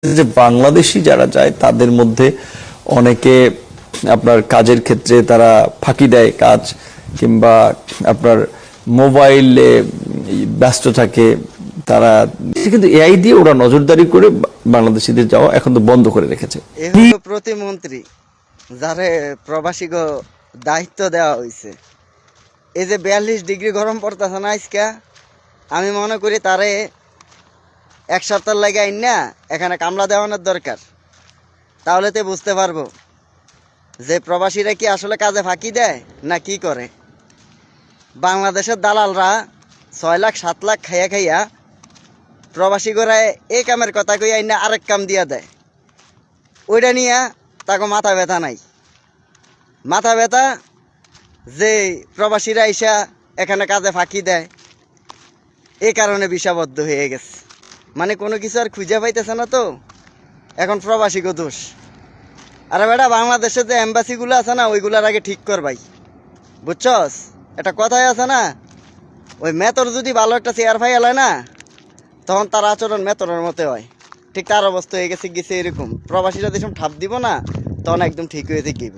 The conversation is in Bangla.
যে বাংলাদেশি যারা যায় তাদের মধ্যে অনেকে আপনার কাজের ক্ষেত্রে তারা ফাঁকি দেয় কাজ, কিংবা আপনার মোবাইলে ব্যস্ত থাকে তারা। কিন্তু এআই দিয়ে ওরা নজরদারি করে বাংলাদেশিদের যাওয়া এখন তো বন্ধ করে রেখেছে। এ হলো প্রতিমন্ত্রী যারে প্রবাসী দায়িত্ব দেওয়া হয়েছে। এই যে 42 ডিগ্রি গরম পড়তেছে না আজকে, আমি মনে করি তারে এক সপ্তাহ লাগে আইন না এখানে কামলা দেওয়ানোর দরকার। তাহলে তো বুঝতে পারবো যে প্রবাসীরা কি আসলে কাজে ফাঁকি দেয় না কি করে। বাংলাদেশের দালালরা 6 লাখ 7 লাখ খাইয়া খাইয়া প্রবাসী গড়ায় এই কামের কথা কই আইন না আরেক কাম দিয়া দেয়। ওইটা নিয়ে তাকে মাথা ব্যথা নাই। মাথা ব্যথা যে প্রবাসীরা আইসা এখানে কাজে ফাঁকি দেয়, এই কারণে বিষাবদ্ধ হয়ে গেছে। মানে কোনো কিছু আর খুঁজে পাইতেছে না তো, এখন প্রবাসীকে দোষ। আরে বেটা, বাংলাদেশে যে এম্বাসিগুলো আছে না ওইগুলার আগে ঠিক কর ভাই, বুঝছস? একটা কথাই আছে না, ওই মেতর যদি ভালো একটা চেয়ার ফাই এলায় না তখন তার আচরণ মেতরের মতো হয়। ঠিক তার অবস্থা হয়ে গেছে এরকম। প্রবাসীরা যেসব ঠাপ দিব না তখন একদম ঠিক হয়ে গিয়ে